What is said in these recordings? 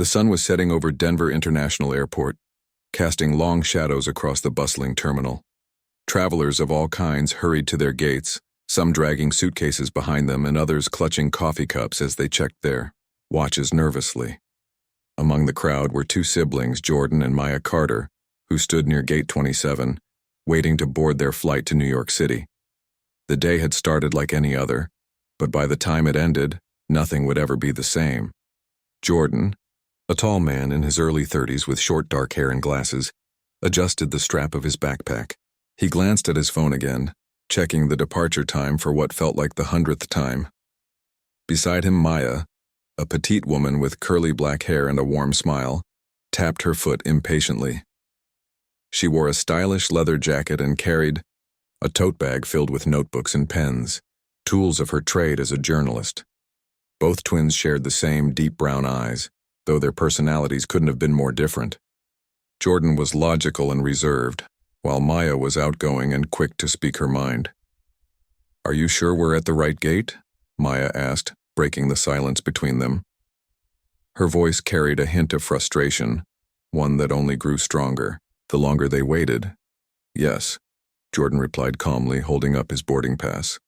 The sun was setting over Denver International Airport, casting long shadows across the bustling terminal. Travelers of all kinds hurried to their gates, some dragging suitcases behind them and others clutching coffee cups as they checked their watches nervously. Among the crowd were two siblings, Jordan and Maya Carter, who stood near Gate 27, waiting to board their flight to New York City. The day had started like any other, but by the time it ended, nothing would ever be the same. Jordan, a tall man in his early 30s with short dark hair and glasses, adjusted the strap of his backpack. He glanced at his phone again, checking the departure time for what felt like the 100th time. Beside him, Maya, a petite woman with curly black hair and a warm smile, tapped her foot impatiently. She wore a stylish leather jacket and carried a tote bag filled with notebooks and pens, tools of her trade as a journalist. Both twins shared the same deep brown eyes, though their personalities couldn't have been more different. Jordan was logical and reserved, while Maya was outgoing and quick to speak her mind. "Are you sure we're at the right gate?" Maya asked, breaking the silence between them. Her voice carried a hint of frustration, one that only grew stronger the longer they waited. "Yes," Jordan replied calmly, holding up his boarding pass.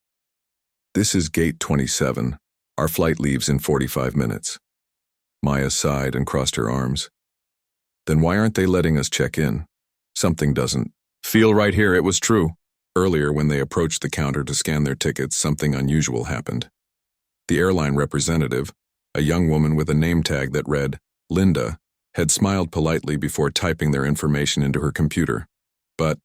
"This is Gate 27. Our flight leaves in 45 minutes. Maya sighed and crossed her arms. "Then why aren't they letting us check in? Something doesn't feel right here." It was true. Earlier, when they approached the counter to scan their tickets, something unusual happened. The airline representative, a young woman with a name tag that read, Linda, had smiled politely before typing their information into her computer. But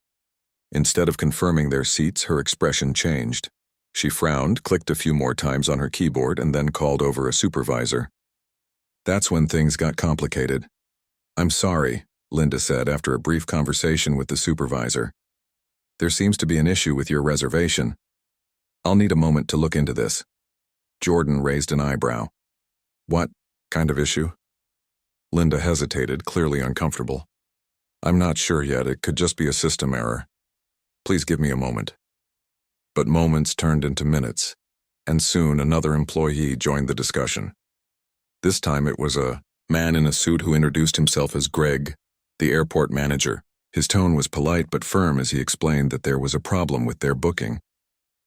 instead of confirming their seats, her expression changed. She frowned, clicked a few more times on her keyboard, and then called over a supervisor. That's when things got complicated. "I'm sorry," Linda said after a brief conversation with the supervisor. "There seems to be an issue with your reservation. I'll need a moment to look into this." Jordan raised an eyebrow. "What kind of issue?" Linda hesitated, clearly uncomfortable. "I'm not sure yet. It could just be a system error. Please give me a moment." But moments turned into minutes, and soon another employee joined the discussion. This time it was a man in a suit who introduced himself as Greg, the airport manager. His tone was polite but firm as he explained that there was a problem with their booking.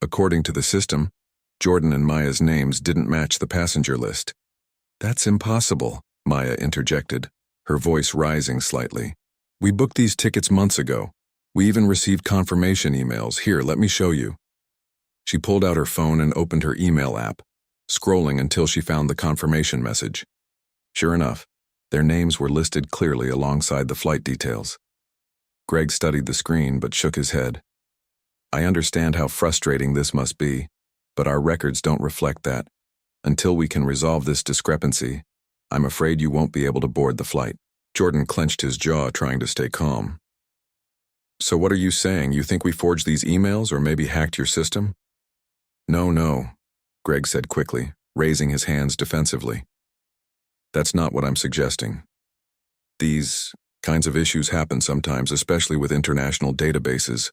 According to the system, Jordan and Maya's names didn't match the passenger list. "That's impossible," Maya interjected, her voice rising slightly. "We booked these tickets months ago. We even received confirmation emails. Here, let me show you." She pulled out her phone and opened her email app, scrolling until she found the confirmation message. Sure enough, their names were listed clearly alongside the flight details. Greg studied the screen but shook his head. "I understand how frustrating this must be, but our records don't reflect that. Until we can resolve this discrepancy, I'm afraid you won't be able to board the flight." Jordan clenched his jaw, trying to stay calm. "So what are you saying? You think we forged these emails or maybe hacked your system?" No, Greg said quickly, raising his hands defensively. "That's not what I'm suggesting. These kinds of issues happen sometimes, especially with international databases.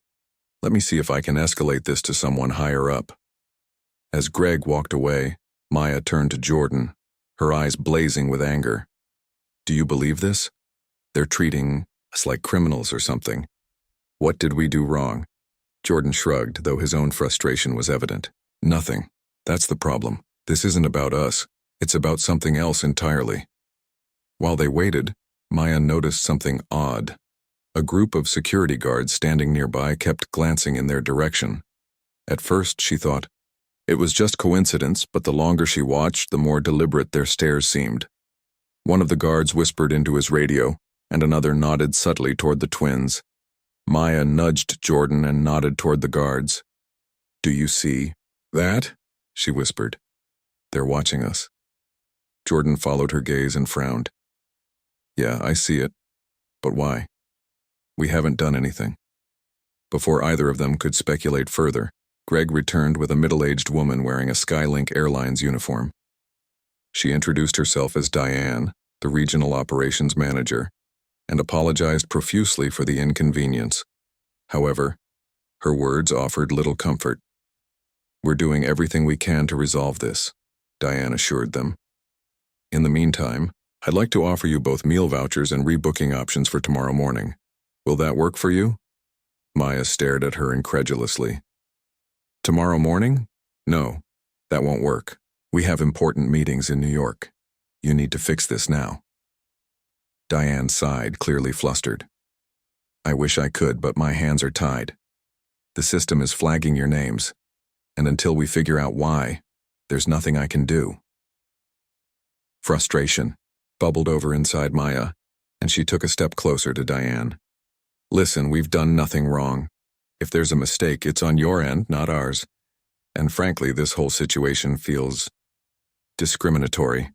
Let me see if I can escalate this to someone higher up." As Greg walked away, Maya turned to Jordan, her eyes blazing with anger. "Do you believe this? They're treating us like criminals or something. What did we do wrong?" Jordan shrugged, though his own frustration was evident. "Nothing. That's the problem. This isn't about us. It's about something else entirely." While they waited, Maya noticed something odd. A group of security guards standing nearby kept glancing in their direction. At first, she thought, it was just coincidence, but the longer she watched, the more deliberate their stares seemed. One of the guards whispered into his radio, and another nodded subtly toward the twins. Maya nudged Jordan and nodded toward the guards. "Do you see that?" she whispered. "They're watching us." Jordan followed her gaze and frowned. "Yeah, I see it. But why? We haven't done anything." Before either of them could speculate further, Greg returned with a middle-aged woman wearing a Skylink Airlines uniform. She introduced herself as Diane, the regional operations manager, and apologized profusely for the inconvenience. However, her words offered little comfort. "We're doing everything we can to resolve this," Diane assured them. "In the meantime, I'd like to offer you both meal vouchers and rebooking options for tomorrow morning. Will that work for you? Maya stared at her incredulously. Tomorrow morning? No, that won't work. We have important meetings in New York. You need to fix this now. Diane sighed, clearly flustered. I wish I could, but my hands are tied. The system is flagging your names, and until we figure out why, there's nothing I can do. Frustration bubbled over inside Maya, and she took a step closer to Diane. Listen, we've done nothing wrong. If there's a mistake, it's on your end, not ours. And frankly, this whole situation feels discriminatory.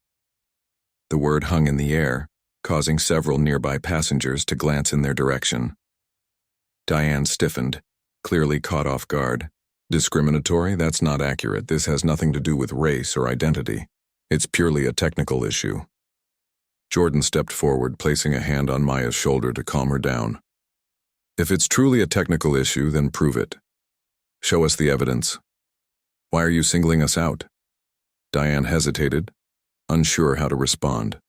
The word hung in the air, causing several nearby passengers to glance in their direction. Diane stiffened, clearly caught off guard. Discriminatory? That's not accurate. This has nothing to do with race or identity. It's purely a technical issue. Jordan stepped forward, placing a hand on Maya's shoulder to calm her down. If it's truly a technical issue, then prove it. Show us the evidence. Why are you singling us out? Diane hesitated, unsure how to respond.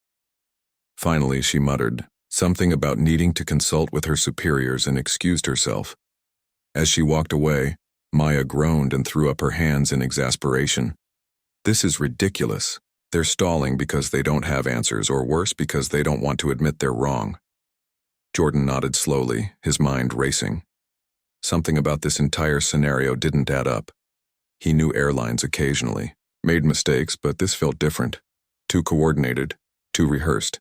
Finally, she muttered something about needing to consult with her superiors and excused herself. As she walked away, Maya groaned and threw up her hands in exasperation. This is ridiculous. They're stalling because they don't have answers, or worse, because they don't want to admit they're wrong. Jordan nodded slowly, his mind racing. Something about this entire scenario didn't add up. He knew airlines occasionally made mistakes, but this felt different. Too coordinated, too rehearsed.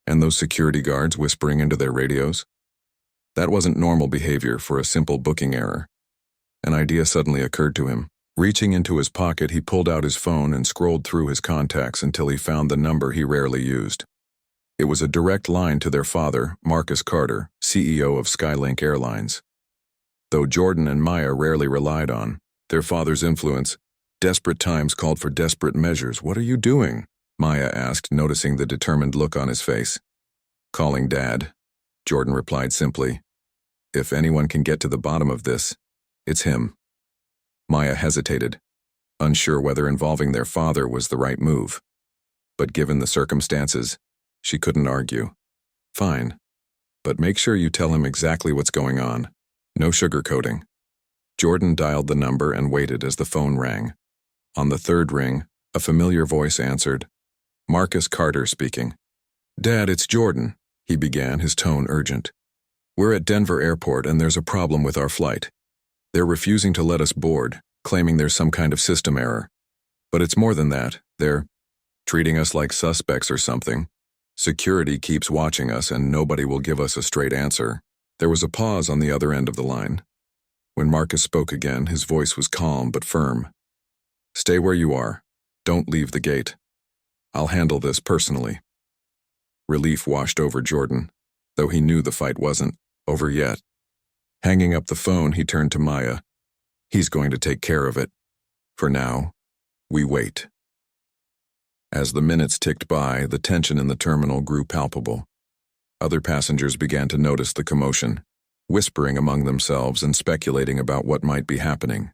And those security guards whispering into their radios? That wasn't normal behavior for a simple booking error. An idea suddenly occurred to him. Reaching into his pocket, he pulled out his phone and scrolled through his contacts until he found the number he rarely used. It was a direct line to their father, Marcus Carter, CEO of Skylink Airlines. Though Jordan and Maya rarely relied on their father's influence, desperate times called for desperate measures. What are you doing? Maya asked, noticing the determined look on his face. Calling Dad, Jordan replied simply. If anyone can get to the bottom of this, it's him. Maya hesitated, unsure whether involving their father was the right move. But given the circumstances, she couldn't argue. Fine, but make sure you tell him exactly what's going on. No sugarcoating. Jordan dialed the number and waited as the phone rang. On the third ring, a familiar voice answered. Marcus Carter speaking. Dad, it's Jordan, he began, his tone urgent. We're at Denver Airport and there's a problem with our flight. They're refusing to let us board, claiming there's some kind of system error. But it's more than that. They're treating us like suspects or something. Security keeps watching us and nobody will give us a straight answer. There was a pause on the other end of the line. When Marcus spoke again, his voice was calm but firm. Stay where you are. Don't leave the gate. I'll handle this personally. Relief washed over Jordan, though he knew the fight wasn't over yet. Hanging up the phone, he turned to Maya. He's going to take care of it. For now, we wait. As the minutes ticked by, the tension in the terminal grew palpable. Other passengers began to notice the commotion, whispering among themselves and speculating about what might be happening.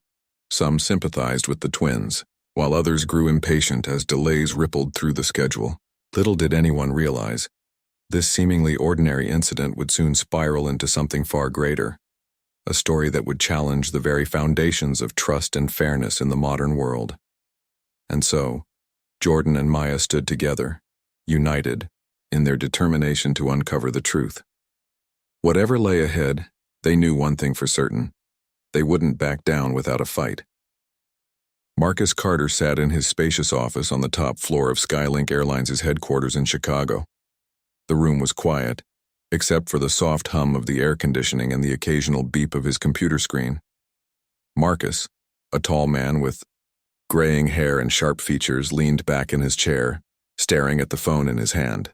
Some sympathized with the twins, while others grew impatient as delays rippled through the schedule. Little did anyone realize, this seemingly ordinary incident would soon spiral into something far greater, a story that would challenge the very foundations of trust and fairness in the modern world. And so, Jordan and Maya stood together, united, in their determination to uncover the truth. Whatever lay ahead, they knew one thing for certain. They wouldn't back down without a fight. Marcus Carter sat in his spacious office on the top floor of Skylink Airlines' headquarters in Chicago. The room was quiet, except for the soft hum of the air conditioning and the occasional beep of his computer screen. Marcus, a tall man with graying hair and sharp features, leaned back in his chair, staring at the phone in his hand.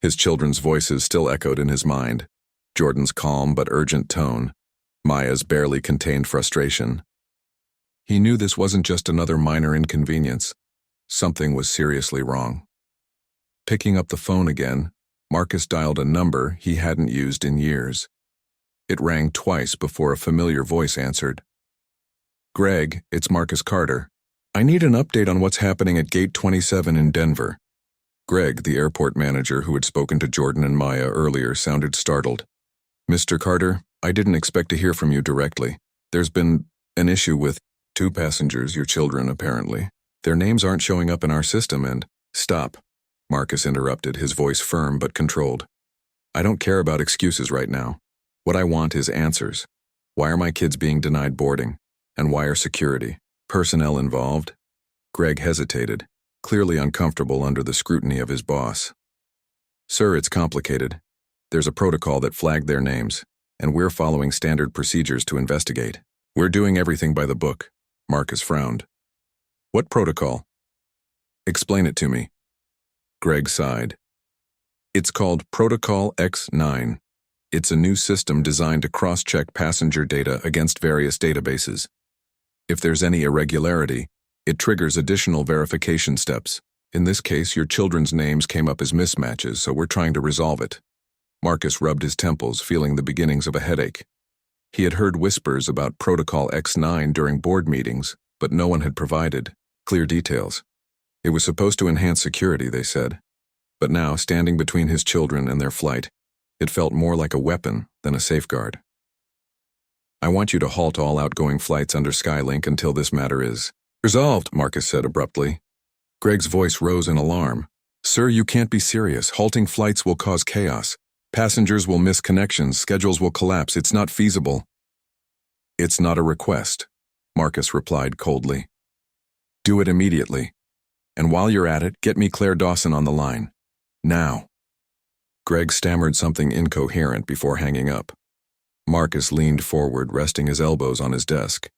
His children's voices still echoed in his mind, Jordan's calm but urgent tone, Maya's barely contained frustration. He knew this wasn't just another minor inconvenience. Something was seriously wrong. Picking up the phone again, Marcus dialed a number he hadn't used in years. It rang twice before a familiar voice answered. Greg, it's Marcus Carter. I need an update on what's happening at Gate 27 in Denver. Greg, the airport manager who had spoken to Jordan and Maya earlier, sounded startled. "Mr. Carter, I didn't expect to hear from you directly. There's been an issue with 2 passengers, your children apparently. Their names aren't showing up in our system and—" "Stop," Marcus interrupted, his voice firm but controlled. "I don't care about excuses right now. What I want is answers. Why are my kids being denied boarding? And why are security personnel involved?" Greg hesitated, clearly uncomfortable under the scrutiny of his boss. "Sir, it's complicated. There's a protocol that flagged their names, and we're following standard procedures to investigate. We're doing everything by the book." Marcus frowned. "What protocol? Explain it to me." Greg sighed. "It's called Protocol X9. It's a new system designed to cross-check passenger data against various databases. If there's any irregularity, it triggers additional verification steps. In this case, your children's names came up as mismatches, so we're trying to resolve it." Marcus rubbed his temples, feeling the beginnings of a headache. He had heard whispers about Protocol X9 during board meetings, but no one had provided clear details. It was supposed to enhance security, they said. But now, standing between his children and their flight, it felt more like a weapon than a safeguard. "I want you to halt all outgoing flights under Skylink until this matter is resolved," Marcus said abruptly. Greg's voice rose in alarm. "Sir, you can't be serious. Halting flights will cause chaos. Passengers will miss connections, schedules will collapse. It's not feasible." "It's not a request," Marcus replied coldly. "Do it immediately. And while you're at it, get me Claire Dawson on the line. Now." Greg stammered something incoherent before hanging up. Marcus leaned forward, resting his elbows on his desk.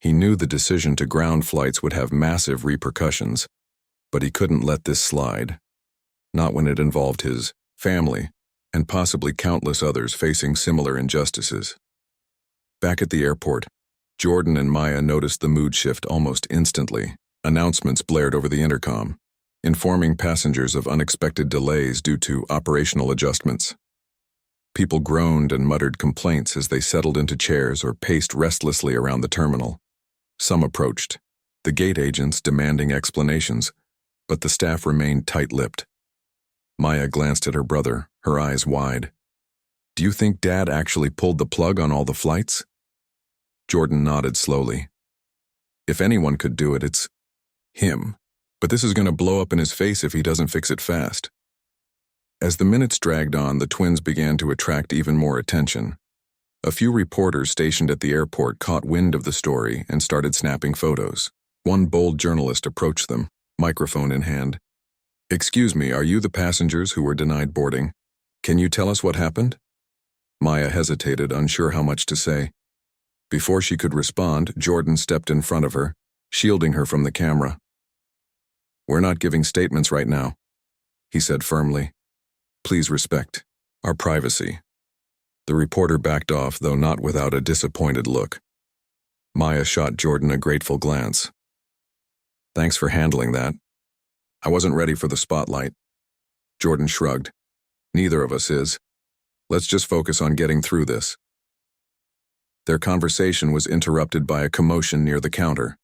He knew the decision to ground flights would have massive repercussions, but he couldn't let this slide. Not when it involved his family, and possibly countless others facing similar injustices. Back at the airport, Jordan and Maya noticed the mood shift almost instantly. Announcements blared over the intercom, informing passengers of unexpected delays due to operational adjustments. People groaned and muttered complaints as they settled into chairs or paced restlessly around the terminal. Some approached, the gate agents demanding explanations, but the staff remained tight-lipped. Maya glanced at her brother, her eyes wide. "Do you think Dad actually pulled the plug on all the flights?" Jordan nodded slowly. "If anyone could do it, it's him. But this is going to blow up in his face if he doesn't fix it fast." As the minutes dragged on, the twins began to attract even more attention. A few reporters stationed at the airport caught wind of the story and started snapping photos. One bold journalist approached them, microphone in hand. "Excuse me, are you the passengers who were denied boarding? Can you tell us what happened?" Maya hesitated, unsure how much to say. Before she could respond, Jordan stepped in front of her, shielding her from the camera. "We're not giving statements right now," he said firmly. "Please respect our privacy." The reporter backed off, though not without a disappointed look. Maya shot Jordan a grateful glance. "Thanks for handling that. I wasn't ready for the spotlight." Jordan shrugged. "Neither of us is. Let's just focus on getting through this." Their conversation was interrupted by a commotion near the counter.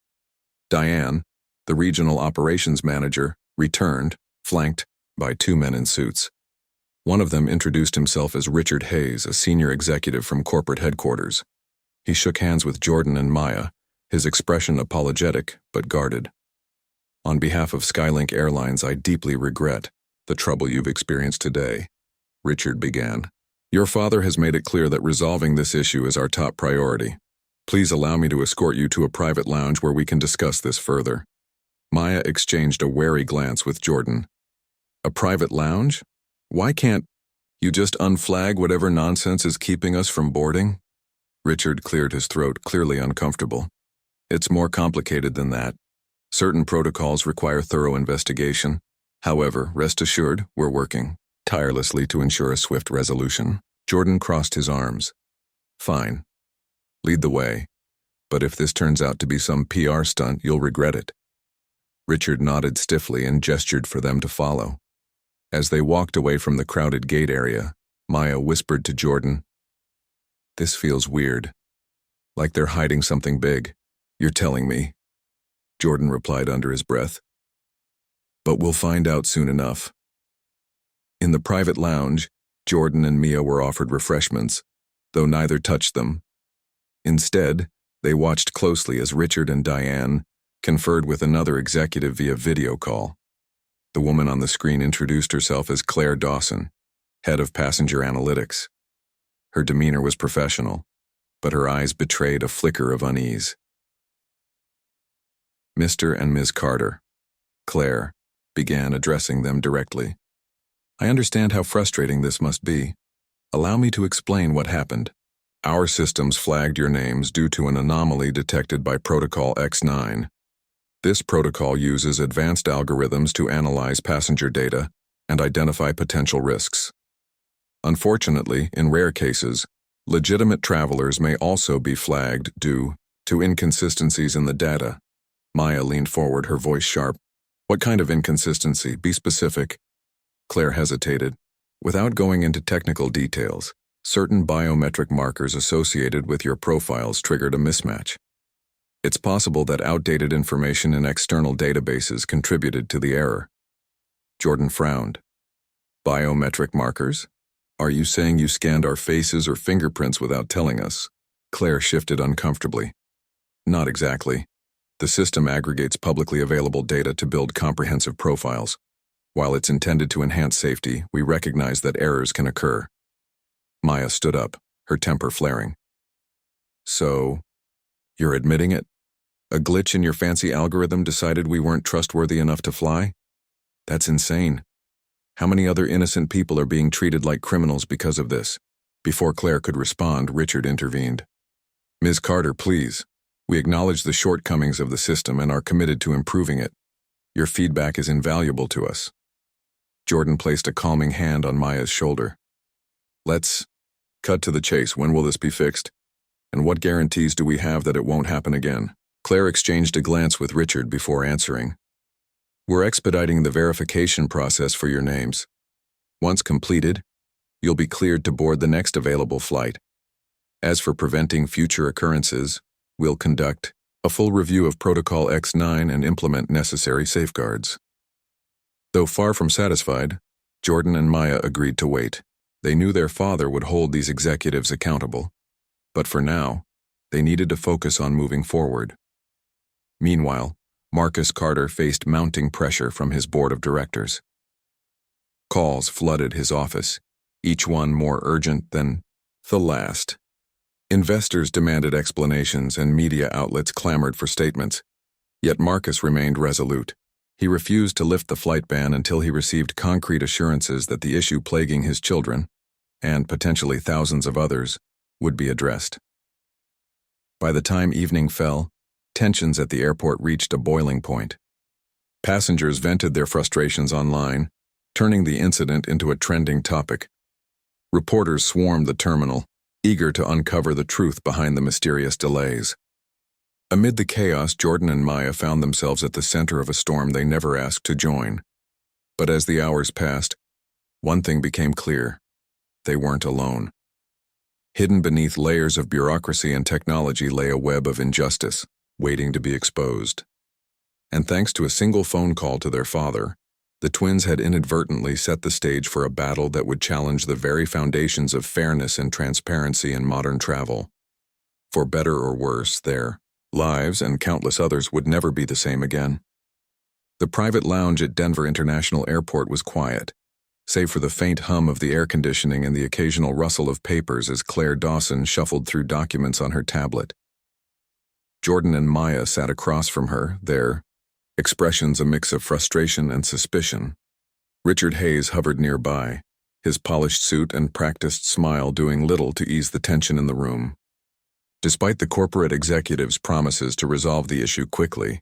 Diane, the regional operations manager, returned, flanked by 2 men in suits. One of them introduced himself as Richard Hayes, a senior executive from corporate headquarters. He shook hands with Jordan and Maya, his expression apologetic but guarded. "On behalf of Skylink Airlines, I deeply regret the trouble you've experienced today," Richard began. "Your father has made it clear that resolving this issue is our top priority. Please allow me to escort you to a private lounge where we can discuss this further." Maya exchanged a wary glance with Jordan. "A private lounge? Why can't you just unflag whatever nonsense is keeping us from boarding?" Richard cleared his throat, clearly uncomfortable. "It's more complicated than that. Certain protocols require thorough investigation. However, rest assured, we're working tirelessly to ensure a swift resolution." Jordan crossed his arms. "Fine. Lead the way. But if this turns out to be some PR stunt, you'll regret it." Richard nodded stiffly and gestured for them to follow. As they walked away from the crowded gate area, Maya whispered to Jordan, "This feels weird. Like they're hiding something big." "You're telling me," Jordan replied under his breath. "But we'll find out soon enough." In the private lounge, Jordan and Mia were offered refreshments, though neither touched them. Instead, they watched closely as Richard and Diane conferred with another executive via video call. The woman on the screen introduced herself as Claire Dawson, head of passenger analytics. Her demeanor was professional, but her eyes betrayed a flicker of unease. Mr. and Ms. Carter, Claire began addressing them directly. I understand how frustrating this must be. Allow me to explain what happened. Our systems flagged your names due to an anomaly detected by Protocol X9. This protocol uses advanced algorithms to analyze passenger data and identify potential risks. Unfortunately, in rare cases, legitimate travelers may also be flagged due to inconsistencies in the data. Maya leaned forward, her voice sharp. What kind of inconsistency? Be specific. Claire hesitated. Without going into technical details, certain biometric markers associated with your profiles triggered a mismatch. It's possible that outdated information in external databases contributed to the error. Jordan frowned. Biometric markers? Are you saying you scanned our faces or fingerprints without telling us? Claire shifted uncomfortably. Not exactly. The system aggregates publicly available data to build comprehensive profiles. While it's intended to enhance safety, we recognize that errors can occur. Maya stood up, her temper flaring. So, you're admitting it? A glitch in your fancy algorithm decided we weren't trustworthy enough to fly? That's insane. How many other innocent people are being treated like criminals because of this? Before Claire could respond, Richard intervened. Ms. Carter, please. We acknowledge the shortcomings of the system and are committed to improving it. Your feedback is invaluable to us. Jordan placed a calming hand on Maya's shoulder. Let's cut to the chase. When will this be fixed? And what guarantees do we have that it won't happen again? Claire exchanged a glance with Richard before answering. We're expediting the verification process for your names. Once completed, you'll be cleared to board the next available flight. As for preventing future occurrences, we'll conduct a full review of Protocol X9 and implement necessary safeguards. Though far from satisfied, Jordan and Maya agreed to wait. They knew their father would hold these executives accountable, but for now, they needed to focus on moving forward. Meanwhile, Marcus Carter faced mounting pressure from his board of directors. Calls flooded his office, each one more urgent than the last. Investors demanded explanations and media outlets clamored for statements, yet Marcus remained resolute. He refused to lift the flight ban until he received concrete assurances that the issue plaguing his children, and potentially thousands of others, would be addressed. By the time evening fell, tensions at the airport reached a boiling point. Passengers vented their frustrations online, turning the incident into a trending topic. Reporters swarmed the terminal, eager to uncover the truth behind the mysterious delays. Amid the chaos, Jordan and Maya found themselves at the center of a storm they never asked to join. But as the hours passed, one thing became clear. They weren't alone. Hidden beneath layers of bureaucracy and technology lay a web of injustice, waiting to be exposed. And thanks to a single phone call to their father, the twins had inadvertently set the stage for a battle that would challenge the very foundations of fairness and transparency in modern travel. For better or worse, their lives and countless others would never be the same again. The private lounge at Denver International Airport was quiet, save for the faint hum of the air conditioning and the occasional rustle of papers as Claire Dawson shuffled through documents on her tablet. Jordan and Maya sat across from her, their expressions a mix of frustration and suspicion. Richard Hayes hovered nearby, his polished suit and practiced smile doing little to ease the tension in the room. Despite the corporate executives' promises to resolve the issue quickly,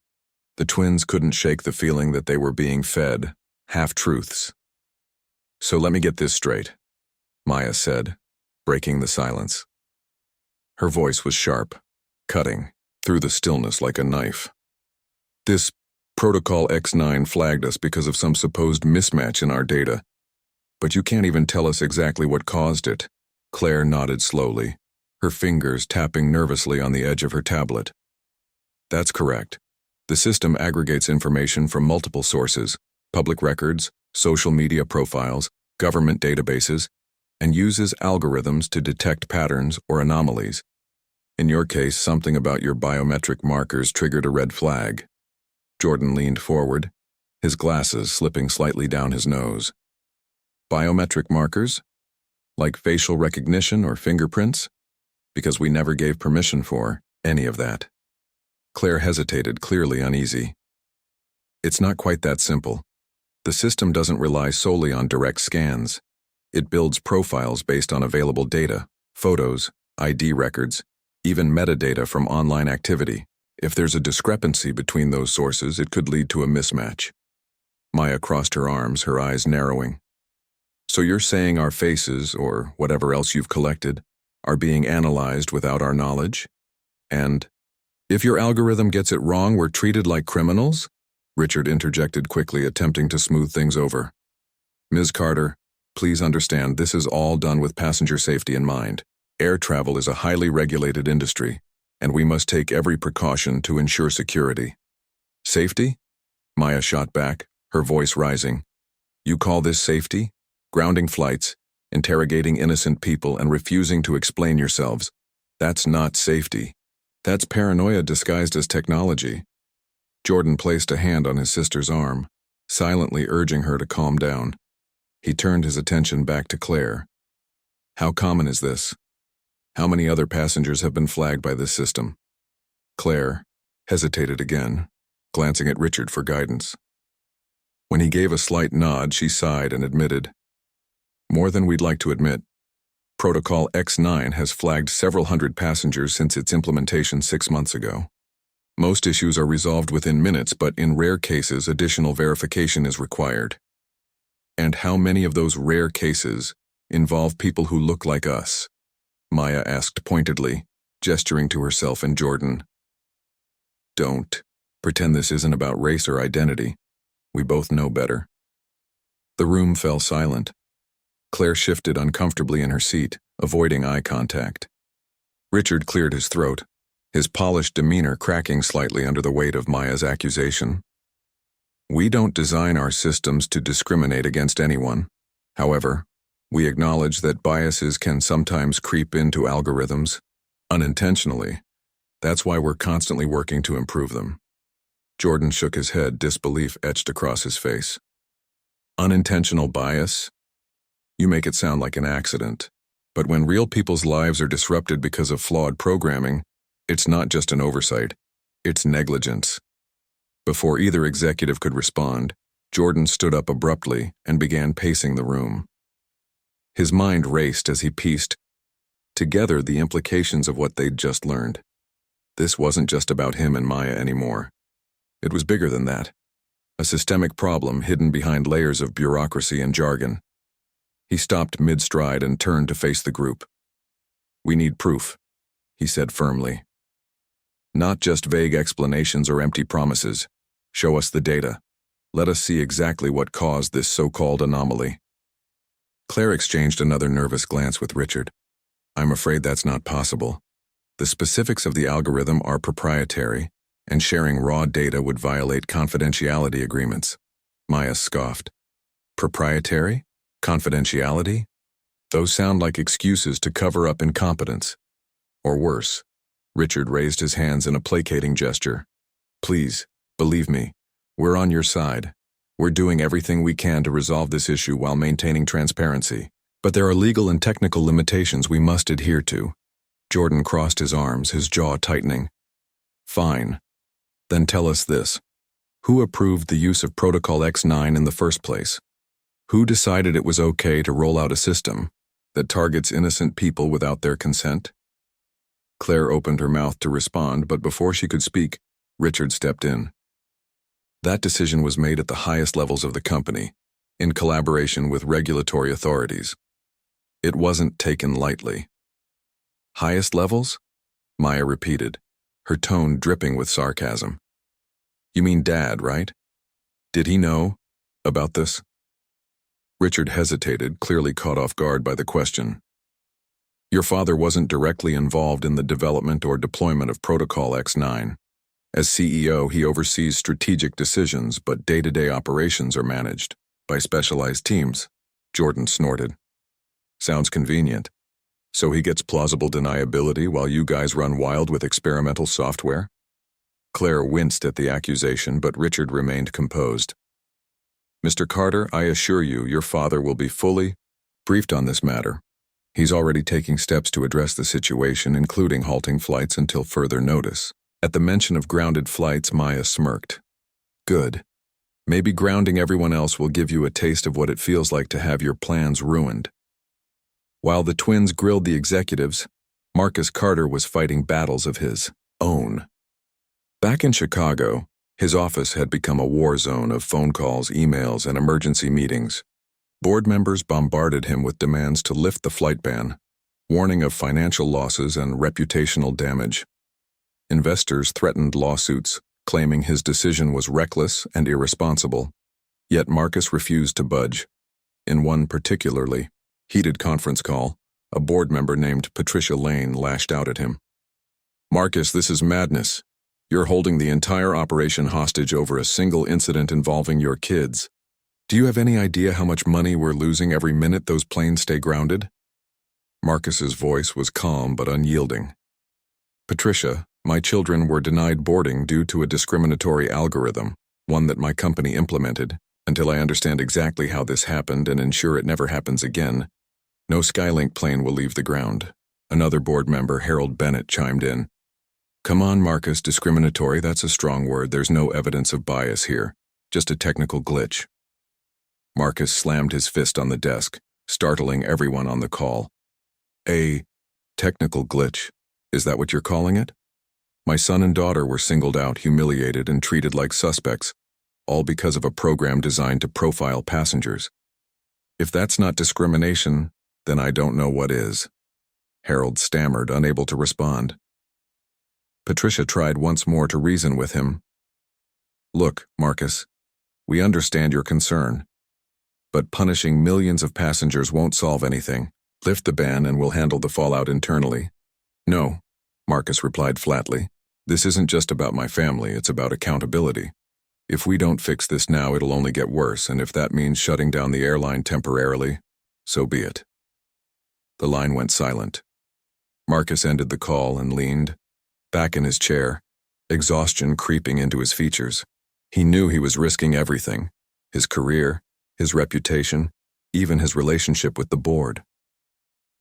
the twins couldn't shake the feeling that they were being fed half-truths. So let me get this straight, Maya said, breaking the silence. Her voice was sharp, cutting through the stillness like a knife. This Protocol X9 flagged us because of some supposed mismatch in our data. But you can't even tell us exactly what caused it. Claire nodded slowly, her fingers tapping nervously on the edge of her tablet. That's correct. The system aggregates information from multiple sources, public records, social media profiles, government databases, and uses algorithms to detect patterns or anomalies. In your case, something about your biometric markers triggered a red flag. Jordan leaned forward, his glasses slipping slightly down his nose. Biometric markers? Like facial recognition or fingerprints? Because we never gave permission for any of that. Claire hesitated, clearly uneasy. It's not quite that simple. The system doesn't rely solely on direct scans. It builds profiles based on available data, photos, ID records, even metadata from online activity. If there's a discrepancy between those sources, it could lead to a mismatch. Maya crossed her arms, her eyes narrowing. So you're saying our faces, or whatever else you've collected, are being analyzed without our knowledge? And if your algorithm gets it wrong, we're treated like criminals? Richard interjected quickly, attempting to smooth things over. Ms. Carter, please understand this is all done with passenger safety in mind. Air travel is a highly regulated industry, and we must take every precaution to ensure security. Safety? Maya shot back, her voice rising. You call this safety? Grounding flights, interrogating innocent people, and refusing to explain yourselves. That's not safety. That's paranoia disguised as technology. Jordan placed a hand on his sister's arm, silently urging her to calm down. He turned his attention back to Claire. How common is this? How many other passengers have been flagged by this system? Claire hesitated again, glancing at Richard for guidance. When he gave a slight nod, she sighed and admitted, more than we'd like to admit. Protocol X9 has flagged several hundred passengers since its implementation 6 months ago. Most issues are resolved within minutes, but in rare cases, additional verification is required. And how many of those rare cases involve people who look like us? Maya asked pointedly, gesturing to herself and Jordan. Don't pretend this isn't about race or identity. We both know better. The room fell silent. Claire shifted uncomfortably in her seat, avoiding eye contact. Richard cleared his throat, his polished demeanor cracking slightly under the weight of Maya's accusation. We don't design our systems to discriminate against anyone. However, we acknowledge that biases can sometimes creep into algorithms, unintentionally. That's why we're constantly working to improve them. Jordan shook his head, disbelief etched across his face. Unintentional bias? You make it sound like an accident. But when real people's lives are disrupted because of flawed programming, it's not just an oversight, it's negligence. Before either executive could respond, Jordan stood up abruptly and began pacing the room. His mind raced as he pieced together the implications of what they'd just learned. This wasn't just about him and Maya anymore. It was bigger than that. A systemic problem hidden behind layers of bureaucracy and jargon. He stopped mid-stride and turned to face the group. We need proof, he said firmly. Not just vague explanations or empty promises. Show us the data. Let us see exactly what caused this so-called anomaly. Claire exchanged another nervous glance with Richard. I'm afraid that's not possible. The specifics of the algorithm are proprietary, and sharing raw data would violate confidentiality agreements. Maya scoffed. Proprietary? Confidentiality? Those sound like excuses to cover up incompetence. Or worse. Richard raised his hands in a placating gesture. Please, believe me, we're on your side. We're doing everything we can to resolve this issue while maintaining transparency. But there are legal and technical limitations we must adhere to. Jordan crossed his arms, his jaw tightening. Fine. Then tell us this. Who approved the use of Protocol X9 in the first place? Who decided it was okay to roll out a system that targets innocent people without their consent? Claire opened her mouth to respond, but before she could speak, Richard stepped in. That decision was made at the highest levels of the company, in collaboration with regulatory authorities. It wasn't taken lightly. Highest levels? Maya repeated, her tone dripping with sarcasm. You mean Dad, right? Did he know about this? Richard hesitated, clearly caught off guard by the question. Your father wasn't directly involved in the development or deployment of Protocol X9. As CEO, he oversees strategic decisions, but day-to-day operations are managed by specialized teams. Jordan snorted. Sounds convenient. So he gets plausible deniability while you guys run wild with experimental software? Claire winced at the accusation, but Richard remained composed. Mr. Carter, I assure you, your father will be fully briefed on this matter. He's already taking steps to address the situation, including halting flights until further notice. At the mention of grounded flights, Maya smirked. Good. Maybe grounding everyone else will give you a taste of what it feels like to have your plans ruined. While the twins grilled the executives, Marcus Carter was fighting battles of his own. Back in Chicago, his office had become a war zone of phone calls, emails, and emergency meetings. Board members bombarded him with demands to lift the flight ban, warning of financial losses and reputational damage. Investors threatened lawsuits, claiming his decision was reckless and irresponsible. Yet Marcus refused to budge. In one particularly heated conference call, a board member named Patricia Lane lashed out at him. Marcus, this is madness. You're holding the entire operation hostage over a single incident involving your kids. Do you have any idea how much money we're losing every minute those planes stay grounded? Marcus's voice was calm but unyielding. Patricia, my children were denied boarding due to a discriminatory algorithm, one that my company implemented. Until I understand exactly how this happened and ensure it never happens again, no Skylink plane will leave the ground. Another board member, Harold Bennett, chimed in. Come on, Marcus, discriminatory, that's a strong word. There's no evidence of bias here, just a technical glitch. Marcus slammed his fist on the desk, startling everyone on the call. A technical glitch? Is that what you're calling it? My son and daughter were singled out, humiliated, and treated like suspects, all because of a program designed to profile passengers. If that's not discrimination, then I don't know what is. Harold stammered, unable to respond. Patricia tried once more to reason with him. Look, Marcus, we understand your concern, but punishing millions of passengers won't solve anything. Lift the ban and we'll handle the fallout internally. No, Marcus replied flatly. This isn't just about my family, it's about accountability. If we don't fix this now, it'll only get worse, and if that means shutting down the airline temporarily, so be it. The line went silent. Marcus ended the call and leaned back in his chair, exhaustion creeping into his features. He knew he was risking everything, his career, his reputation, even his relationship with the board.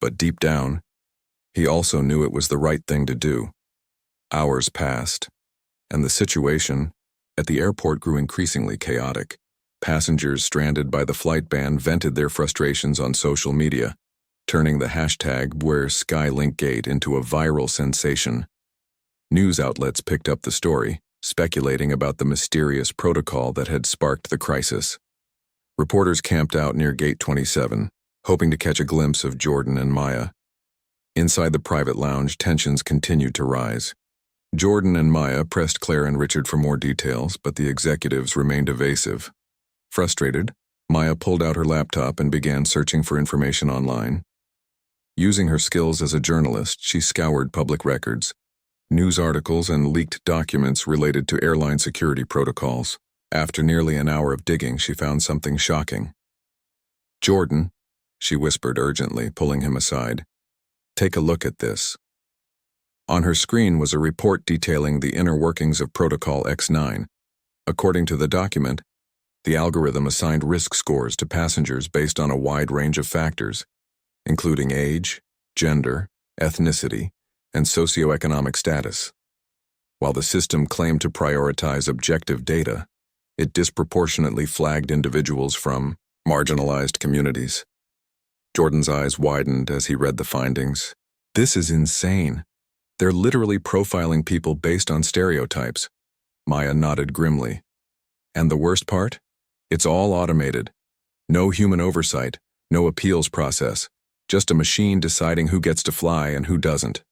But deep down, he also knew it was the right thing to do. Hours passed, and the situation at the airport grew increasingly chaotic. Passengers stranded by the flight ban vented their frustrations on social media, turning the hashtag #WhereSkylinkGate into a viral sensation. News outlets picked up the story, speculating about the mysterious protocol that had sparked the crisis. Reporters camped out near Gate 27, hoping to catch a glimpse of Jordan and Maya. Inside the private lounge, tensions continued to rise. Jordan and Maya pressed Claire and Richard for more details, but the executives remained evasive. Frustrated, Maya pulled out her laptop and began searching for information online. Using her skills as a journalist, she scoured public records, news articles, and leaked documents related to airline security protocols. After nearly an hour of digging, she found something shocking. Jordan, she whispered urgently, pulling him aside. Take a look at this. On her screen was a report detailing the inner workings of Protocol X9. According to the document, the algorithm assigned risk scores to passengers based on a wide range of factors, including age, gender, ethnicity, and socioeconomic status. While the system claimed to prioritize objective data, it disproportionately flagged individuals from marginalized communities. Jordan's eyes widened as he read the findings. This is insane. They're literally profiling people based on stereotypes. Maya nodded grimly. And the worst part? It's all automated. No human oversight, no appeals process, just a machine deciding who gets to fly and who doesn't.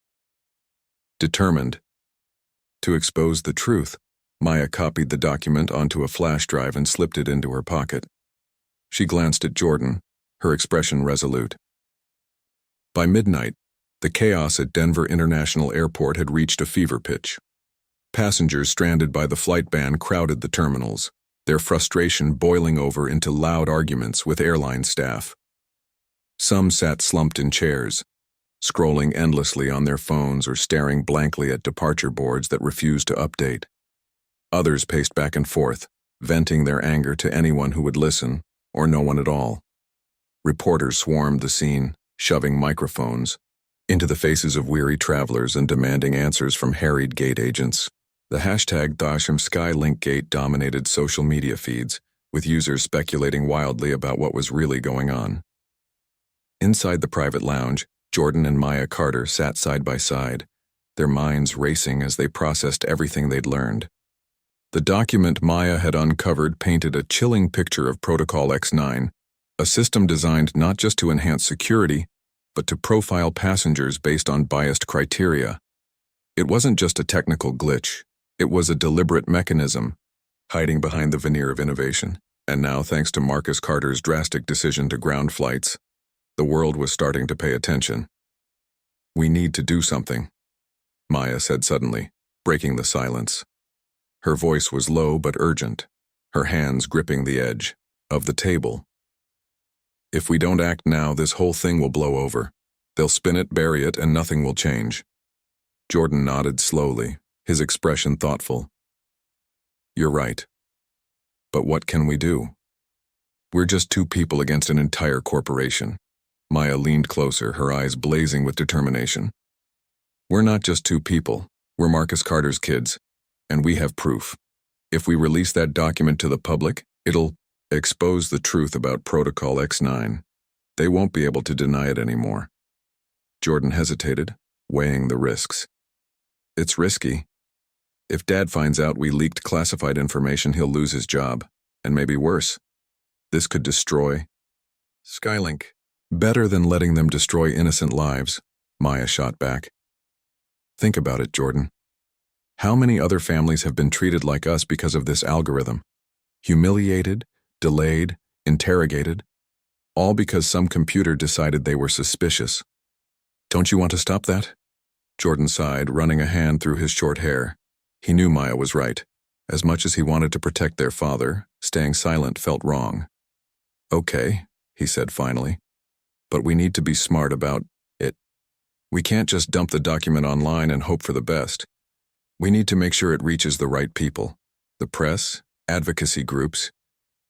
Determined to expose the truth, Maya copied the document onto a flash drive and slipped it into her pocket. She glanced at Jordan, her expression resolute. By midnight, the chaos at Denver International Airport had reached a fever pitch. Passengers stranded by the flight ban crowded the terminals, their frustration boiling over into loud arguments with airline staff. Some sat slumped in chairs, scrolling endlessly on their phones or staring blankly at departure boards that refused to update. Others paced back and forth, venting their anger to anyone who would listen, or no one at all. Reporters swarmed the scene, shoving microphones into the faces of weary travelers and demanding answers from harried gate agents. The hashtag #SkyLinkGate dominated social media feeds, with users speculating wildly about what was really going on. Inside the private lounge, Jordan and Maya Carter sat side by side, their minds racing as they processed everything they'd learned. The document Maya had uncovered painted a chilling picture of Protocol X9, a system designed not just to enhance security, but to profile passengers based on biased criteria. It wasn't just a technical glitch, it was a deliberate mechanism, hiding behind the veneer of innovation. And now, thanks to Marcus Carter's drastic decision to ground flights, the world was starting to pay attention. "We need to do something," Maya said suddenly, breaking the silence. Her voice was low but urgent, her hands gripping the edge of the table. "If we don't act now, this whole thing will blow over. They'll spin it, bury it, and nothing will change." Jordan nodded slowly, his expression thoughtful. "You're right. But what can we do? We're just two people against an entire corporation." Maya leaned closer, her eyes blazing with determination. "We're not just two people. We're Marcus Carter's kids, and we have proof. If we release that document to the public, it'll expose the truth about Protocol X9. They won't be able to deny it anymore." Jordan hesitated, weighing the risks. "It's risky. If Dad finds out we leaked classified information, he'll lose his job, and maybe worse. This could destroy Skylink." "Better than letting them destroy innocent lives," Maya shot back. "Think about it, Jordan. How many other families have been treated like us because of this algorithm? Humiliated, delayed, interrogated, all because some computer decided they were suspicious. Don't you want to stop that?" Jordan sighed, running a hand through his short hair. He knew Maya was right. As much as he wanted to protect their father, staying silent felt wrong. "Okay," he said finally, "but we need to be smart about it. We can't just dump the document online and hope for the best. We need to make sure it reaches the right people, the press, advocacy groups,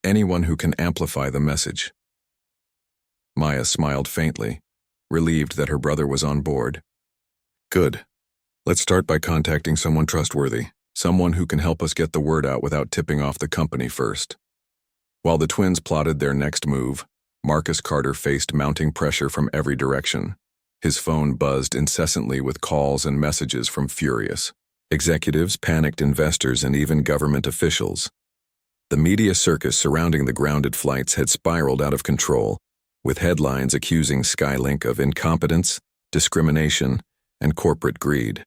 anyone who can amplify the message." Maya smiled faintly, relieved that her brother was on board. "Good. Let's start by contacting someone trustworthy, someone who can help us get the word out without tipping off the company first." While the twins plotted their next move, Marcus Carter faced mounting pressure from every direction. His phone buzzed incessantly with calls and messages from furious executives, panicked investors, and even government officials. The media circus surrounding the grounded flights had spiraled out of control, with headlines accusing Skylink of incompetence, discrimination, and corporate greed.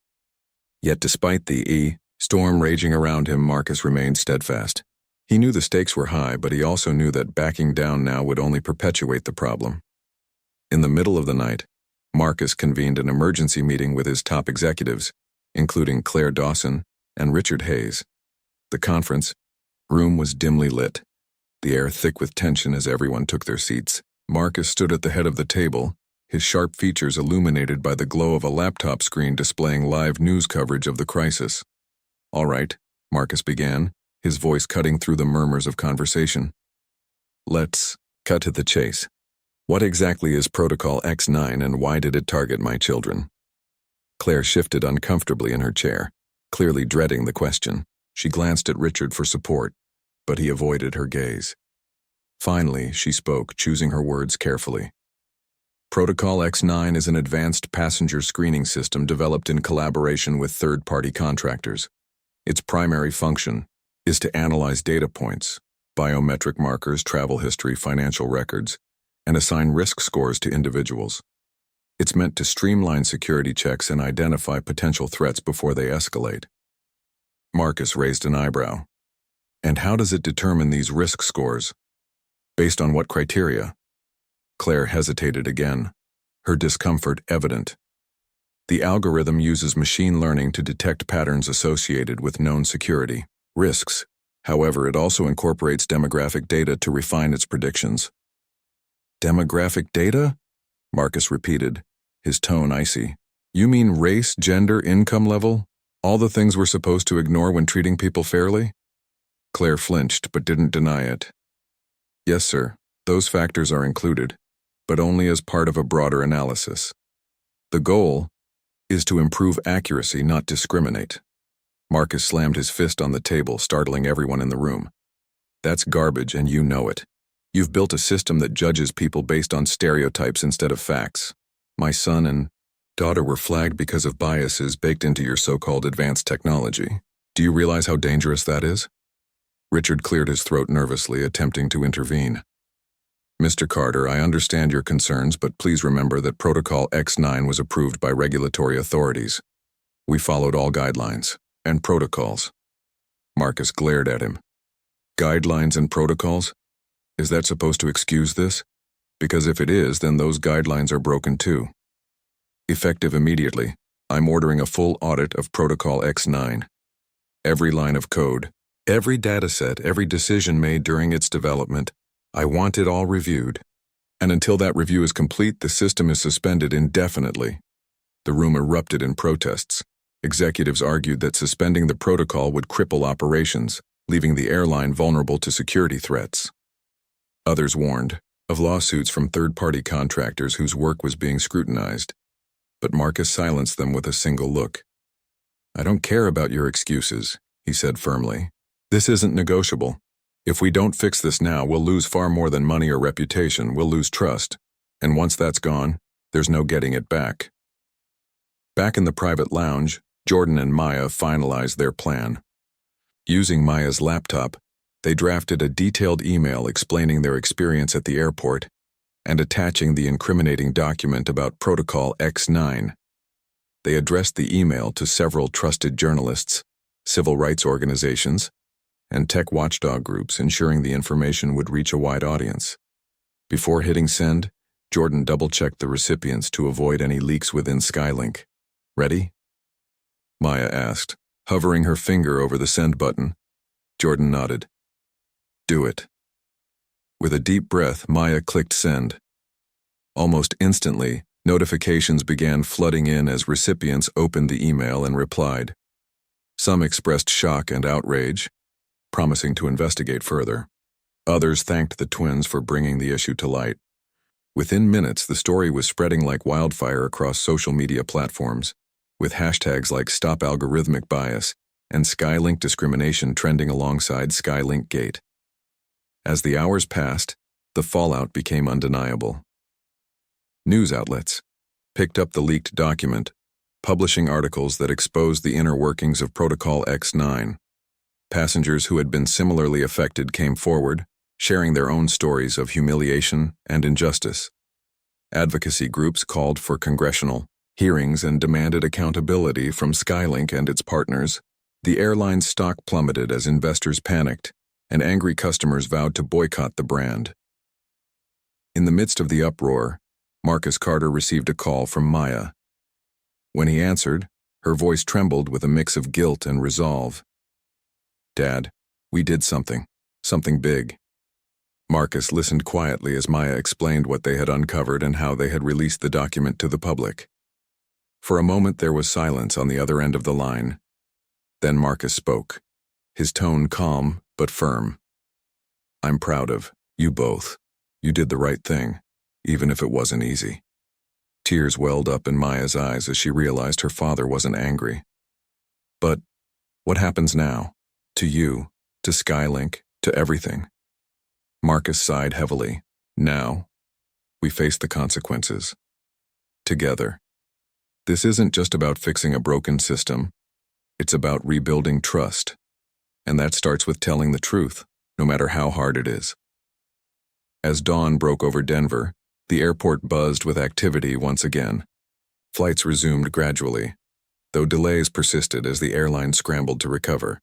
Yet despite the storm raging around him, Marcus remained steadfast. He knew the stakes were high, but he also knew that backing down now would only perpetuate the problem. In the middle of the night, Marcus convened an emergency meeting with his top executives, including Claire Dawson and Richard Hayes. The conference room was dimly lit, the air thick with tension as everyone took their seats. Marcus stood at the head of the table, his sharp features illuminated by the glow of a laptop screen displaying live news coverage of the crisis. "All right," Marcus began, his voice cutting through the murmurs of conversation. "Let's cut to the chase. What exactly is Protocol X9 and why did it target my children?" Claire shifted uncomfortably in her chair, clearly dreading the question. She glanced at Richard for support, but he avoided her gaze. Finally, she spoke, choosing her words carefully. "Protocol X9 is an advanced passenger screening system developed in collaboration with third-party contractors. Its primary function is to analyze data points, biometric markers, travel history, financial records, and assign risk scores to individuals. It's meant to streamline security checks and identify potential threats before they escalate." Marcus raised an eyebrow. "And how does it determine these risk scores? Based on what criteria?" Claire hesitated again, her discomfort evident. "The algorithm uses machine learning to detect patterns associated with known security risks. However, it also incorporates demographic data to refine its predictions." "Demographic data?" Marcus repeated, his tone icy. You mean race, gender, income level? All the things we're supposed to ignore when treating people fairly? Claire flinched but didn't deny it. Yes, sir, those factors are included, but only as part of a broader analysis. The goal is to improve accuracy, not discriminate. Marcus slammed his fist on the table, startling everyone in the room. That's garbage, and you know it. You've built a system that judges people based on stereotypes instead of facts. My son and daughter were flagged because of biases baked into your so-called advanced technology. Do you realize how dangerous that is? Richard cleared his throat nervously, attempting to intervene. Mr. Carter, I understand your concerns, but please remember that Protocol X9 was approved by regulatory authorities. We followed all guidelines and protocols. Marcus glared at him. Guidelines and protocols? Is that supposed to excuse this? Because if it is, then those guidelines are broken too. Effective immediately, I'm ordering a full audit of Protocol X9. Every line of code, every dataset, every decision made during its development, I want it all reviewed. And until that review is complete, the system is suspended indefinitely. The room erupted in protests. Executives argued that suspending the protocol would cripple operations, leaving the airline vulnerable to security threats. Others warned of lawsuits from third-party contractors whose work was being scrutinized. But Marcus silenced them with a single look. I don't care about your excuses, he said firmly. This isn't negotiable. If we don't fix this now, we'll lose far more than money or reputation. We'll lose trust. And once that's gone, there's no getting it back. Back in the private lounge, Jordan and Maya finalized their plan. Using Maya's laptop, they drafted a detailed email explaining their experience at the airport and attaching the incriminating document about Protocol X9. They addressed the email to several trusted journalists, civil rights organizations, and tech watchdog groups, ensuring the information would reach a wide audience. Before hitting send, Jordan double-checked the recipients to avoid any leaks within Skylink. Ready? Maya asked, hovering her finger over the send button. Jordan nodded. Do it. With a deep breath, Maya clicked send. Almost instantly, notifications began flooding in as recipients opened the email and replied. Some expressed shock and outrage, promising to investigate further. Others thanked the twins for bringing the issue to light. Within minutes, the story was spreading like wildfire across social media platforms, with hashtags like Stop Algorithmic Bias and Skylink Discrimination trending alongside Skylink Gate. As the hours passed, the fallout became undeniable. News outlets picked up the leaked document, publishing articles that exposed the inner workings of Protocol X9. Passengers who had been similarly affected came forward, sharing their own stories of humiliation and injustice. Advocacy groups called for congressional hearings and demanded accountability from Skylink and its partners. The airline's stock plummeted as investors panicked, and angry customers vowed to boycott the brand. In the midst of the uproar, Marcus Carter received a call from Maya. When he answered, her voice trembled with a mix of guilt and resolve. Dad, we did something big. Marcus listened quietly as Maya explained what they had uncovered and how they had released the document to the public. For a moment there was silence on the other end of the line. Then Marcus spoke, his tone calm but firm. I'm proud of you both. You did the right thing, even if it wasn't easy. Tears welled up in Maya's eyes as she realized her father wasn't angry. But what happens now? To you, to Skylink, to everything. Marcus sighed heavily. Now, we face the consequences. Together. This isn't just about fixing a broken system. It's about rebuilding trust. And that starts with telling the truth, no matter how hard it is. As dawn broke over Denver, the airport buzzed with activity once again. Flights resumed gradually, though delays persisted as the airline scrambled to recover.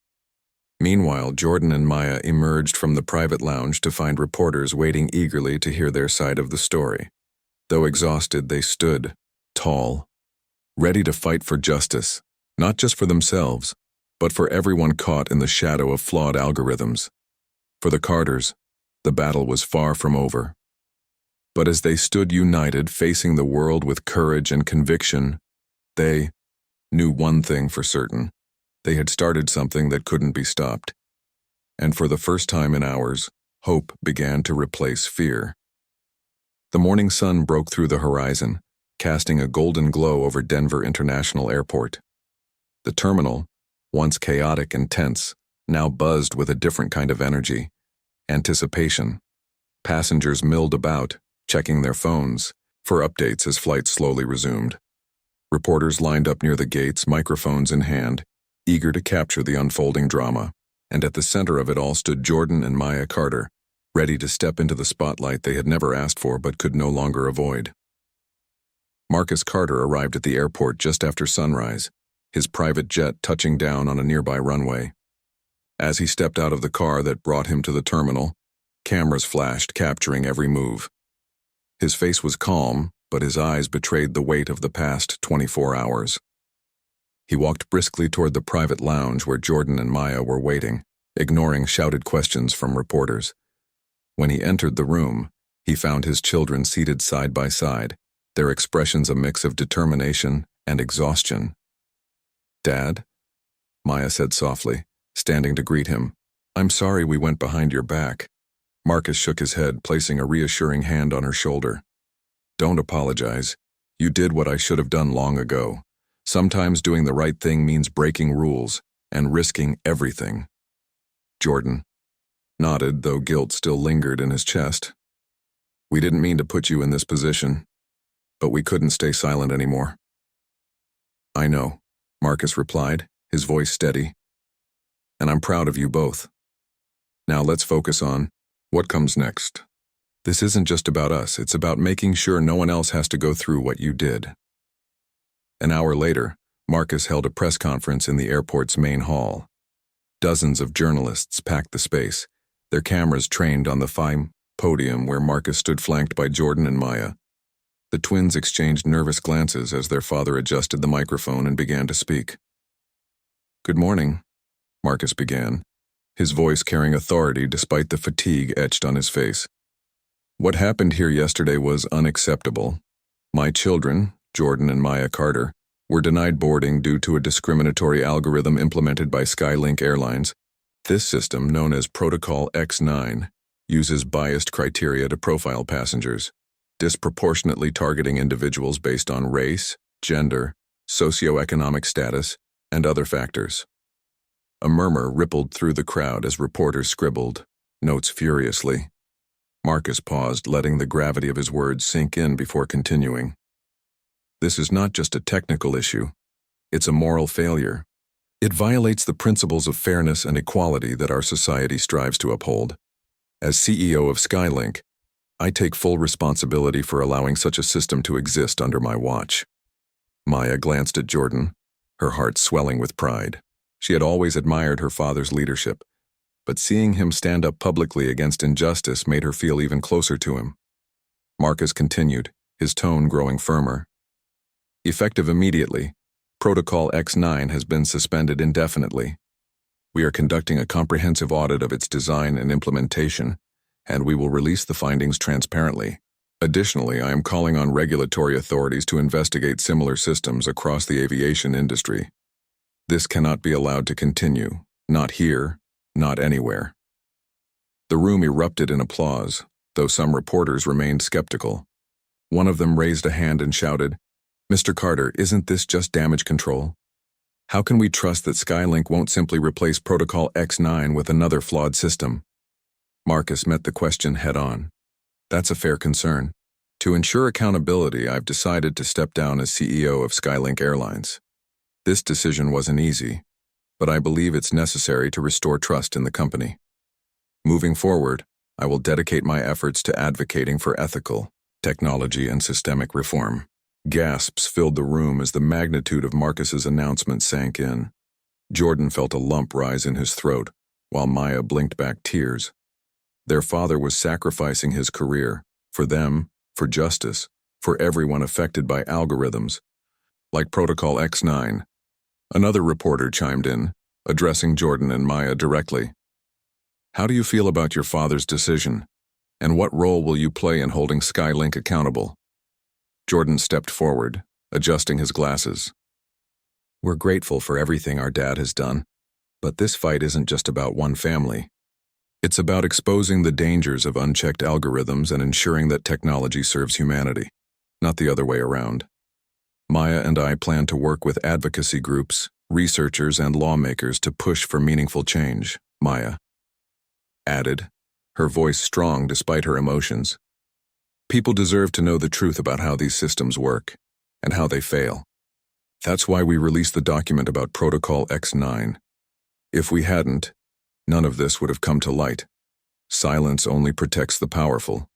Meanwhile, Jordan and Maya emerged from the private lounge to find reporters waiting eagerly to hear their side of the story. Though exhausted, they stood, tall, ready to fight for justice, not just for themselves, but for everyone caught in the shadow of flawed algorithms. For the Carters, the battle was far from over. But as they stood united, facing the world with courage and conviction, they knew one thing for certain. They had started something that couldn't be stopped. And for the first time in hours, hope began to replace fear. The morning sun broke through the horizon, casting a golden glow over Denver International Airport. The terminal, once chaotic and tense, now buzzed with a different kind of energy, anticipation. Passengers milled about, checking their phones for updates as flights slowly resumed. Reporters lined up near the gates, microphones in hand, eager to capture the unfolding drama. And at the center of it all stood Jordan and Maya Carter, ready to step into the spotlight they had never asked for but could no longer avoid. Marcus Carter arrived at the airport just after sunrise, his private jet touching down on a nearby runway. As he stepped out of the car that brought him to the terminal, cameras flashed, capturing every move. His face was calm, but his eyes betrayed the weight of the past 24 hours. He walked briskly toward the private lounge where Jordan and Maya were waiting, ignoring shouted questions from reporters. When he entered the room, he found his children seated side by side, their expressions a mix of determination and exhaustion. "Dad?" Maya said softly, standing to greet him. "I'm sorry we went behind your back." Marcus shook his head, placing a reassuring hand on her shoulder. "Don't apologize. You did what I should have done long ago. Sometimes doing the right thing means breaking rules and risking everything." Jordan nodded, though guilt still lingered in his chest. "We didn't mean to put you in this position, but we couldn't stay silent anymore." "I know," Marcus replied, his voice steady. "And I'm proud of you both. Now let's focus on what comes next. This isn't just about us, it's about making sure no one else has to go through what you did." An hour later, Marcus held a press conference in the airport's main hall. Dozens of journalists packed the space, their cameras trained on the fine podium where Marcus stood flanked by Jordan and Maya. The twins exchanged nervous glances as their father adjusted the microphone and began to speak. "Good morning," Marcus began, his voice carrying authority despite the fatigue etched on his face. "What happened here yesterday was unacceptable. My children, Jordan and Maya Carter, were denied boarding due to a discriminatory algorithm implemented by Skylink Airlines. This system, known as Protocol X9, uses biased criteria to profile passengers, disproportionately targeting individuals based on race, gender, socioeconomic status, and other factors." A murmur rippled through the crowd as reporters scribbled notes furiously. Marcus paused, letting the gravity of his words sink in before continuing. "This is not just a technical issue. It's a moral failure. It violates the principles of fairness and equality that our society strives to uphold. As CEO of Skylink, I take full responsibility for allowing such a system to exist under my watch." Maya glanced at Jordan, her heart swelling with pride. She had always admired her father's leadership, but seeing him stand up publicly against injustice made her feel even closer to him. Marcus continued, his tone growing firmer. "Effective immediately, Protocol X9 has been suspended indefinitely. We are conducting a comprehensive audit of its design and implementation, and we will release the findings transparently. Additionally, I am calling on regulatory authorities to investigate similar systems across the aviation industry. This cannot be allowed to continue, not here, not anywhere." The room erupted in applause, though some reporters remained skeptical. One of them raised a hand and shouted, "Mr. Carter, isn't this just damage control? How can we trust that Skylink won't simply replace Protocol X9 with another flawed system?" Marcus met the question head-on. "That's a fair concern. To ensure accountability, I've decided to step down as CEO of Skylink Airlines. This decision wasn't easy, but I believe it's necessary to restore trust in the company. Moving forward, I will dedicate my efforts to advocating for ethical, technology, and systemic reform." Gasps filled the room as the magnitude of Marcus's announcement sank in. Jordan felt a lump rise in his throat, while Maya blinked back tears. Their father was sacrificing his career, for them, for justice, for everyone affected by algorithms, like Protocol X9. Another reporter chimed in, addressing Jordan and Maya directly. "How do you feel about your father's decision? And what role will you play in holding Skylink accountable? Jordan stepped forward, adjusting his glasses. We're grateful for everything our dad has done, but this fight isn't just about one family. It's about exposing the dangers of unchecked algorithms and ensuring that technology serves humanity, not the other way around. Maya and I plan to work with advocacy groups, researchers, and lawmakers to push for meaningful change, Maya added, her voice strong despite her emotions. People deserve to know the truth about how these systems work and how they fail. That's why we released the document about Protocol X9. If we hadn't, none of this would have come to light. Silence only protects the powerful.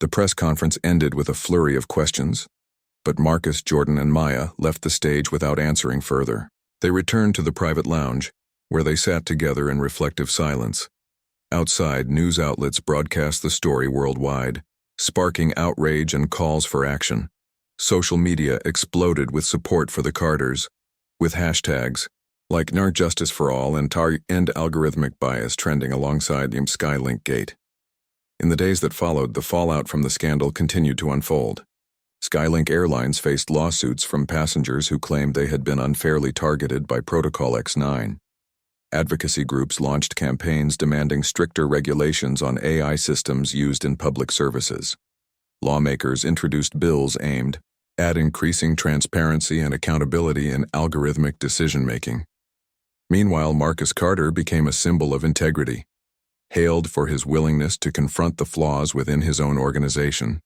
The press conference ended with a flurry of questions, but Marcus, Jordan, and Maya left the stage without answering further. They returned to the private lounge, where they sat together in reflective silence. Outside, news outlets broadcast the story worldwide, sparking outrage and calls for action. Social media exploded with support for the Carters, with hashtags like #Justice for All and #End Algorithmic Bias trending alongside the Skylink gate. In the days that followed, the fallout from the scandal continued to unfold. Skylink Airlines faced lawsuits from passengers who claimed they had been unfairly targeted by Protocol X9. Advocacy groups launched campaigns demanding stricter regulations on AI systems used in public services. Lawmakers introduced bills aimed at increasing transparency and accountability in algorithmic decision-making. Meanwhile, Marcus Carter became a symbol of integrity, hailed for his willingness to confront the flaws within his own organization.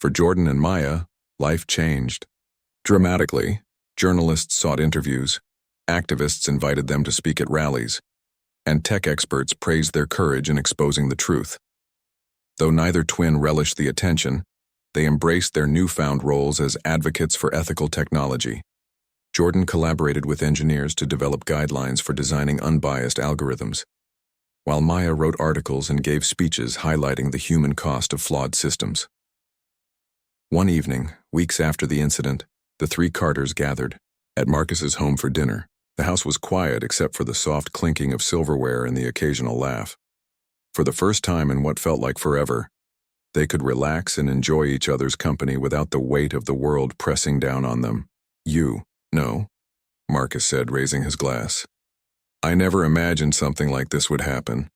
For Jordan and Maya, life changed. Dramatically, journalists sought interviews, activists invited them to speak at rallies, and tech experts praised their courage in exposing the truth. Though neither twin relished the attention, they embraced their newfound roles as advocates for ethical technology. Jordan collaborated with engineers to develop guidelines for designing unbiased algorithms, while Maya wrote articles and gave speeches highlighting the human cost of flawed systems. One evening, weeks after the incident, the three Carters gathered at Marcus's home for dinner. The house was quiet except for the soft clinking of silverware and the occasional laugh. For the first time in what felt like forever, they could relax and enjoy each other's company without the weight of the world pressing down on them. "You know," Marcus said, raising his glass. "I never imagined something like this would happen,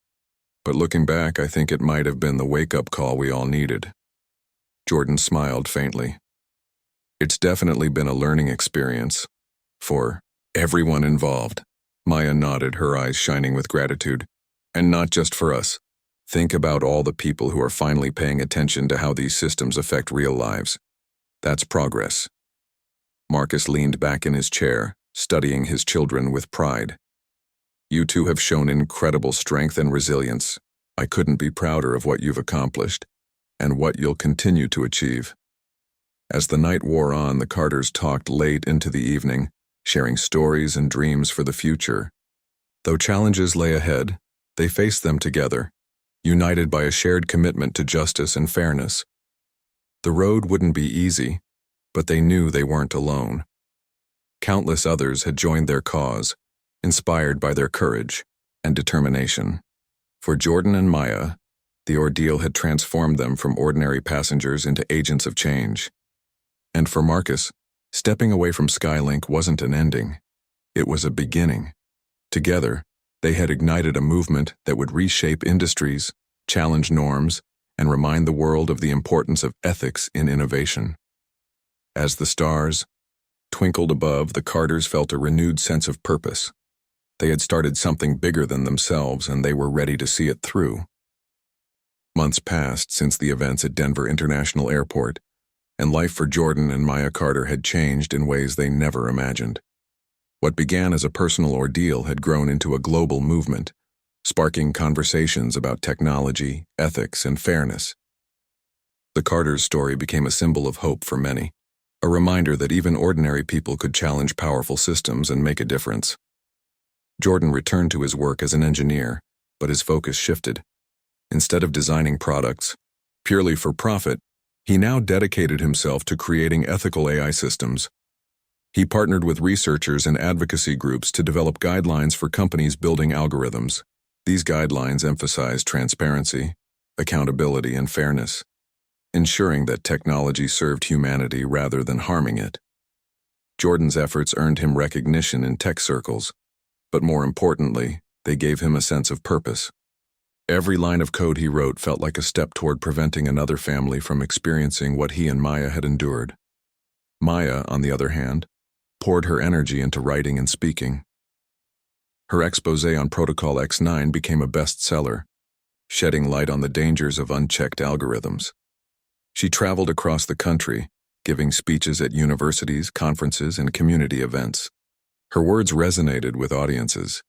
but looking back, I think it might have been the wake-up call we all needed." Jordan smiled faintly. "It's definitely been a learning experience for everyone involved." Maya nodded, her eyes shining with gratitude. "And not just for us. Think about all the people who are finally paying attention to how these systems affect real lives. That's progress." Marcus leaned back in his chair, studying his children with pride. "You two have shown incredible strength and resilience. I couldn't be prouder of what you've accomplished, and what you'll continue to achieve." As the night wore on, the Carters talked late into the evening, sharing stories and dreams for the future. Though challenges lay ahead, they faced them together, united by a shared commitment to justice and fairness. The road wouldn't be easy, but they knew they weren't alone. Countless others had joined their cause, inspired by their courage and determination. For Jordan and Maya, the ordeal had transformed them from ordinary passengers into agents of change. And for Marcus, stepping away from Skylink wasn't an ending. It was a beginning. Together, they had ignited a movement that would reshape industries, challenge norms, and remind the world of the importance of ethics in innovation. As the stars twinkled above, the Carters felt a renewed sense of purpose. They had started something bigger than themselves, and they were ready to see it through. Months passed since the events at Denver International Airport, and life for Jordan and Maya Carter had changed in ways they never imagined. What began as a personal ordeal had grown into a global movement, sparking conversations about technology, ethics, and fairness. The Carters' story became a symbol of hope for many, a reminder that even ordinary people could challenge powerful systems and make a difference. Jordan returned to his work as an engineer, but his focus shifted. Instead of designing products purely for profit, he now dedicated himself to creating ethical AI systems. He partnered with researchers and advocacy groups to develop guidelines for companies building algorithms. These guidelines emphasized transparency, accountability, and fairness, ensuring that technology served humanity rather than harming it. Jordan's efforts earned him recognition in tech circles, but more importantly, they gave him a sense of purpose. Every line of code he wrote felt like a step toward preventing another family from experiencing what he and Maya had endured. Maya, on the other hand, poured her energy into writing and speaking. Her exposé on Protocol X9 became a bestseller, shedding light on the dangers of unchecked algorithms. She traveled across the country, giving speeches at universities, conferences, and community events. Her words resonated with audiences,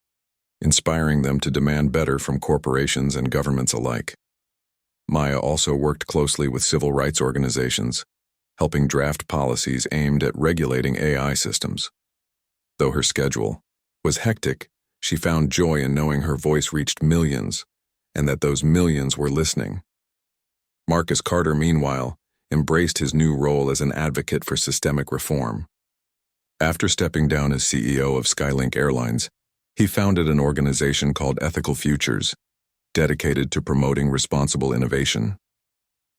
inspiring them to demand better from corporations and governments alike. Maya also worked closely with civil rights organizations, helping draft policies aimed at regulating AI systems. Though her schedule was hectic, she found joy in knowing her voice reached millions, and that those millions were listening. Marcus Carter, meanwhile, embraced his new role as an advocate for systemic reform. After stepping down as CEO of Skylink Airlines, he founded an organization called Ethical Futures, dedicated to promoting responsible innovation.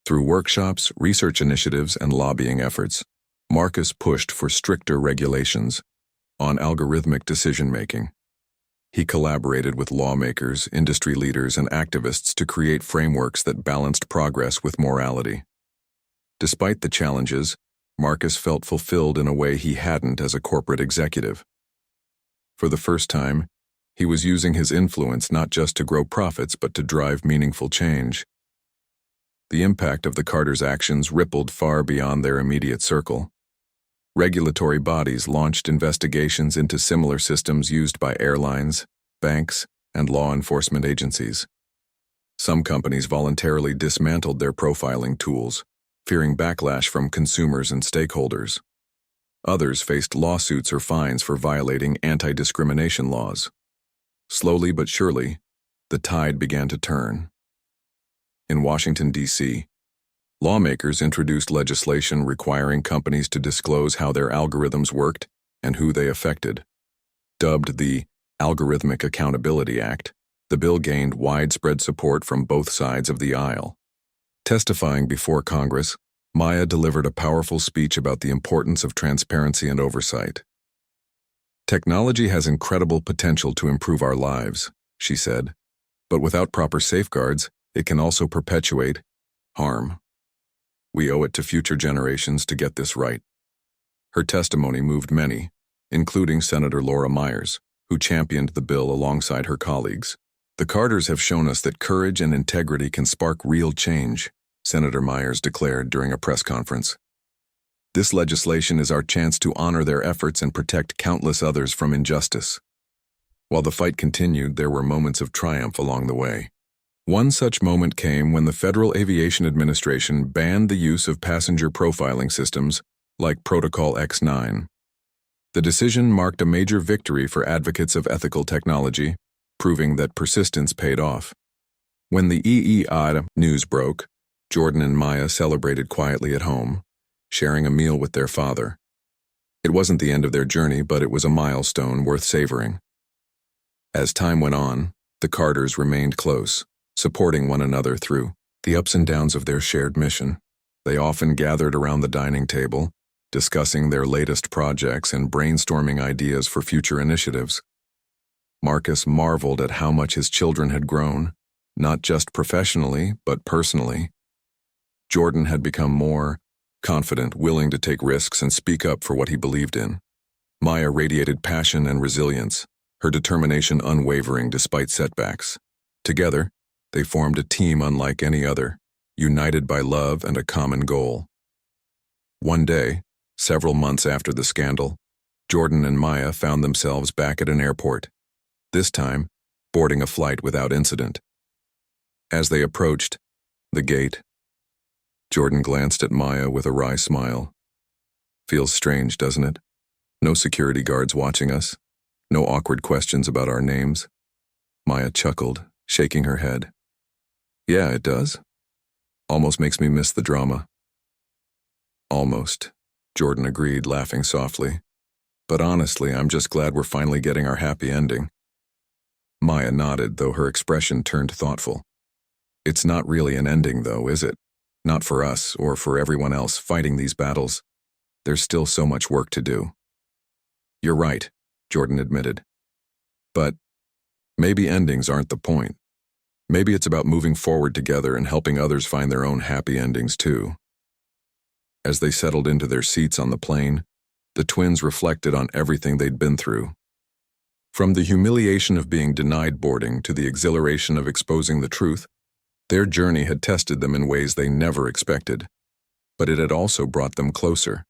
Through workshops, research initiatives, and lobbying efforts, Marcus pushed for stricter regulations on algorithmic decision-making. He collaborated with lawmakers, industry leaders, and activists to create frameworks that balanced progress with morality. Despite the challenges, Marcus felt fulfilled in a way he hadn't as a corporate executive. For the first time, he was using his influence not just to grow profits but to drive meaningful change. The impact of the Carters' actions rippled far beyond their immediate circle. Regulatory bodies launched investigations into similar systems used by airlines, banks, and law enforcement agencies. Some companies voluntarily dismantled their profiling tools, fearing backlash from consumers and stakeholders. Others faced lawsuits or fines for violating anti-discrimination laws. Slowly but surely, the tide began to turn. In Washington, D.C., lawmakers introduced legislation requiring companies to disclose how their algorithms worked and who they affected. Dubbed the Algorithmic Accountability Act, the bill gained widespread support from both sides of the aisle. Testifying before Congress, Maya delivered a powerful speech about the importance of transparency and oversight. "Technology has incredible potential to improve our lives," she said, "but without proper safeguards, it can also perpetuate harm. We owe it to future generations to get this right." Her testimony moved many, including Senator Laura Myers, who championed the bill alongside her colleagues. "The Carters have shown us that courage and integrity can spark real change," Senator Myers declared during a press conference. "This legislation is our chance to honor their efforts and protect countless others from injustice." While the fight continued, there were moments of triumph along the way. One such moment came when the Federal Aviation Administration banned the use of passenger profiling systems like Protocol X9. The decision marked a major victory for advocates of ethical technology, proving that persistence paid off. When the EEI news broke, Jordan and Maya celebrated quietly at home, sharing a meal with their father. It wasn't the end of their journey, but it was a milestone worth savoring. As time went on, the Carters remained close, supporting one another through the ups and downs of their shared mission. They often gathered around the dining table, discussing their latest projects and brainstorming ideas for future initiatives. Marcus marveled at how much his children had grown, not just professionally, but personally. Jordan had become more confident, willing to take risks and speak up for what he believed in. Maya radiated passion and resilience, her determination unwavering despite setbacks. Together, they formed a team unlike any other, united by love and a common goal. One day, several months after the scandal, Jordan and Maya found themselves back at an airport, this time boarding a flight without incident. As they approached the gate, Jordan glanced at Maya with a wry smile. "Feels strange, doesn't it? No security guards watching us. No awkward questions about our names." Maya chuckled, shaking her head. "Yeah, it does. Almost makes me miss the drama." "Almost," Jordan agreed, laughing softly. "But honestly, I'm just glad we're finally getting our happy ending." Maya nodded, though her expression turned thoughtful. It's not really an ending, though, is it? Not for us or for everyone else fighting these battles. There's still so much work to do. You're right, Jordan admitted. But maybe endings aren't the point. Maybe it's about moving forward together and helping others find their own happy endings too. As they settled into their seats on the plane, the twins reflected on everything they'd been through. From the humiliation of being denied boarding to the exhilaration of exposing the truth, their journey had tested them in ways they never expected. But it had also brought them closer,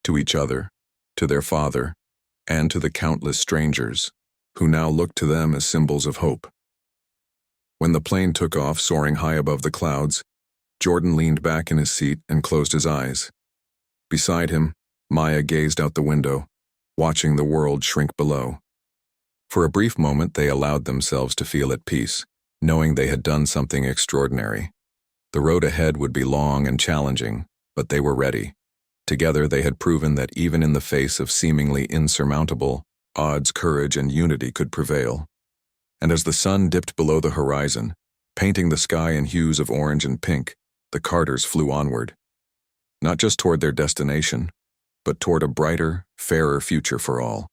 to each other, to their father, and to the countless strangers who now looked to them as symbols of hope. When the plane took off, soaring high above the clouds, Jordan leaned back in his seat and closed his eyes. Beside him, Maya gazed out the window, watching the world shrink below. For a brief moment, they allowed themselves to feel at peace, knowing they had done something extraordinary. The road ahead would be long and challenging, but they were ready. Together, they had proven that even in the face of seemingly insurmountable odds, courage and unity could prevail. And as the sun dipped below the horizon, painting the sky in hues of orange and pink, the Carters flew onward. Not just toward their destination, but toward a brighter, fairer future for all.